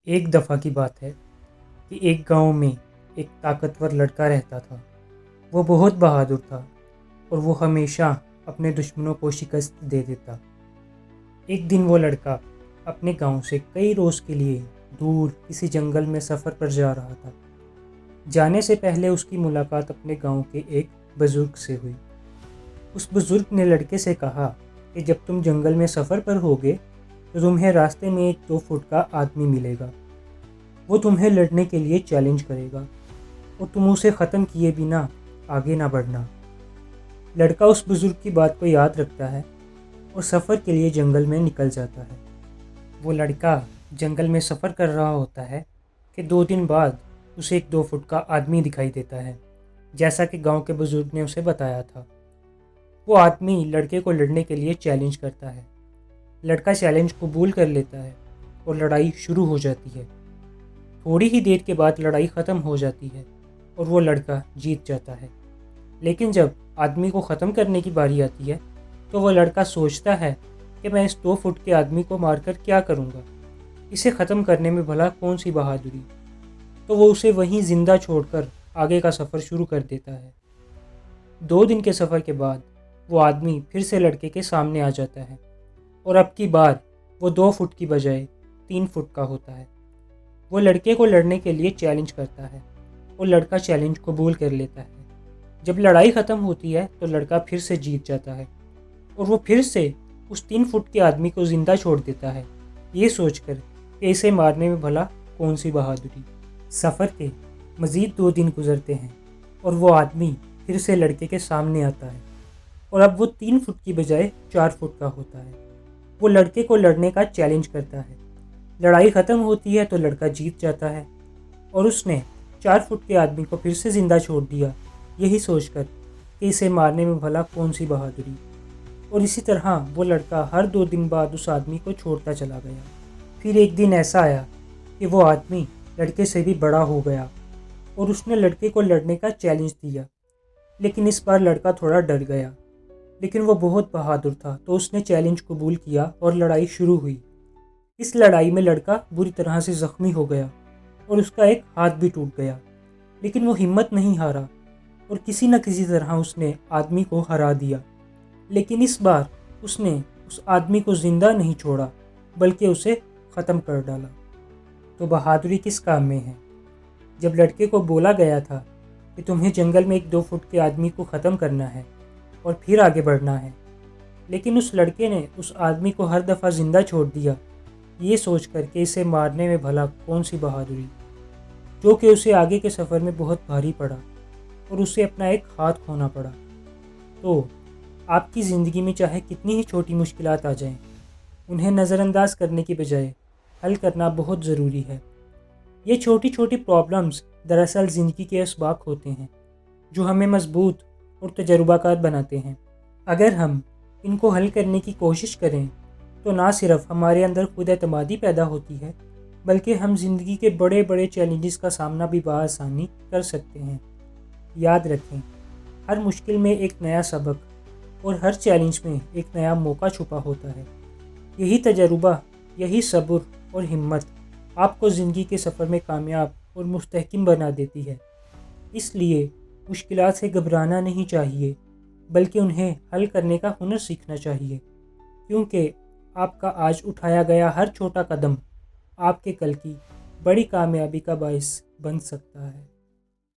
ایک دفعہ کی بات ہے کہ ایک گاؤں میں ایک طاقتور لڑکا رہتا تھا۔ وہ بہت بہادر تھا اور وہ ہمیشہ اپنے دشمنوں کو شکست دے دیتا۔ ایک دن وہ لڑکا اپنے گاؤں سے کئی روز کے لیے دور کسی جنگل میں سفر پر جا رہا تھا۔ جانے سے پہلے اس کی ملاقات اپنے گاؤں کے ایک بزرگ سے ہوئی۔ اس بزرگ نے لڑکے سے کہا کہ جب تم جنگل میں سفر پر ہوگے تو تمہیں راستے میں ایک 2 فٹ کا آدمی ملے گا۔ وہ تمہیں لڑنے کے لیے چیلنج کرے گا اور تم اسے ختم کیے بنا آگے نہ بڑھنا۔ لڑکا اس بزرگ کی بات کو یاد رکھتا ہے اور سفر کے لیے جنگل میں نکل جاتا ہے۔ وہ لڑکا جنگل میں سفر کر رہا ہوتا ہے کہ 2 دن بعد اسے ایک 2 فٹ کا آدمی دکھائی دیتا ہے، جیسا کہ گاؤں کے بزرگ نے اسے بتایا تھا۔ وہ آدمی لڑکے کو لڑنے کے لیے چیلنج کرتا ہے۔ لڑکا چیلنج قبول کر لیتا ہے اور لڑائی شروع ہو جاتی ہے۔ تھوڑی ہی دیر کے بعد لڑائی ختم ہو جاتی ہے اور وہ لڑکا جیت جاتا ہے۔ لیکن جب آدمی کو ختم کرنے کی باری آتی ہے تو وہ لڑکا سوچتا ہے کہ میں اس 2 فٹ کے آدمی کو مار کر کیا کروں گا، اسے ختم کرنے میں بھلا کون سی بہادری۔ تو وہ اسے وہیں زندہ چھوڑ کر آگے کا سفر شروع کر دیتا ہے۔ 2 دن کے سفر کے بعد وہ آدمی پھر سے لڑکے کے سامنے آ جاتا ہے اور اب کی بار وہ 2 فٹ کی بجائے 3 فٹ کا ہوتا ہے۔ وہ لڑکے کو لڑنے کے لیے چیلنج کرتا ہے اور لڑکا چیلنج قبول کر لیتا ہے۔ جب لڑائی ختم ہوتی ہے تو لڑکا پھر سے جیت جاتا ہے اور وہ پھر سے اس 3 فٹ کے آدمی کو زندہ چھوڑ دیتا ہے، یہ سوچ کر کہ اسے مارنے میں بھلا کون سی بہادری۔ سفر کے مزید 2 دن گزرتے ہیں اور وہ آدمی پھر سے لڑکے کے سامنے آتا ہے اور اب وہ 3 فٹ کی بجائے 4 فٹ کا ہوتا ہے۔ وہ لڑکے کو لڑنے کا چیلنج کرتا ہے۔ لڑائی ختم ہوتی ہے تو لڑکا جیت جاتا ہے اور اس نے 4 فٹ کے آدمی کو پھر سے زندہ چھوڑ دیا، یہی سوچ کر کہ اسے مارنے میں بھلا کون سی بہادری۔ اور اسی طرح وہ لڑکا ہر 2 دن بعد اس آدمی کو چھوڑتا چلا گیا۔ پھر ایک دن ایسا آیا کہ وہ آدمی لڑکے سے بھی بڑا ہو گیا اور اس نے لڑکے کو لڑنے کا چیلنج دیا، لیکن اس بار لڑکا تھوڑا ڈر گیا۔ لیکن وہ بہت بہادر تھا تو اس نے چیلنج قبول کیا اور لڑائی شروع ہوئی۔ اس لڑائی میں لڑکا بری طرح سے زخمی ہو گیا اور اس کا ایک ہاتھ بھی ٹوٹ گیا، لیکن وہ ہمت نہیں ہارا اور کسی نہ کسی طرح اس نے آدمی کو ہرا دیا۔ لیکن اس بار اس نے اس آدمی کو زندہ نہیں چھوڑا بلکہ اسے ختم کر ڈالا۔ تو بہادری کس کام میں ہے؟ جب لڑکے کو بولا گیا تھا کہ تمہیں جنگل میں ایک 2 فٹ کے آدمی کو ختم کرنا ہے اور پھر آگے بڑھنا ہے، لیکن اس لڑکے نے اس آدمی کو ہر دفعہ زندہ چھوڑ دیا، یہ سوچ کر کہ اسے مارنے میں بھلا کون سی بہادری، جو کہ اسے آگے کے سفر میں بہت بھاری پڑا اور اسے اپنا ایک ہاتھ کھونا پڑا۔ تو آپ کی زندگی میں چاہے کتنی ہی چھوٹی مشکلات آ جائیں، انہیں نظر انداز کرنے کی بجائے حل کرنا بہت ضروری ہے۔ یہ چھوٹی چھوٹی پرابلمز دراصل زندگی کے اسباق ہوتے ہیں جو ہمیں مضبوط اور تجربہ کار بناتے ہیں۔ اگر ہم ان کو حل کرنے کی کوشش کریں تو نہ صرف ہمارے اندر خود اعتمادی پیدا ہوتی ہے بلکہ ہم زندگی کے بڑے بڑے چیلنجز کا سامنا بھی بآسانی کر سکتے ہیں۔ یاد رکھیں، ہر مشکل میں ایک نیا سبق اور ہر چیلنج میں ایک نیا موقع چھپا ہوتا ہے۔ یہی تجربہ، یہی صبر اور ہمت آپ کو زندگی کے سفر میں کامیاب اور مستحکم بنا دیتی ہے۔ اس لیے مشکلات سے گھبرانا نہیں چاہیے بلکہ انہیں حل کرنے کا ہنر سیکھنا چاہیے، کیونکہ آپ کا آج اٹھایا گیا ہر چھوٹا قدم آپ کے کل کی بڑی کامیابی کا باعث بن سکتا ہے۔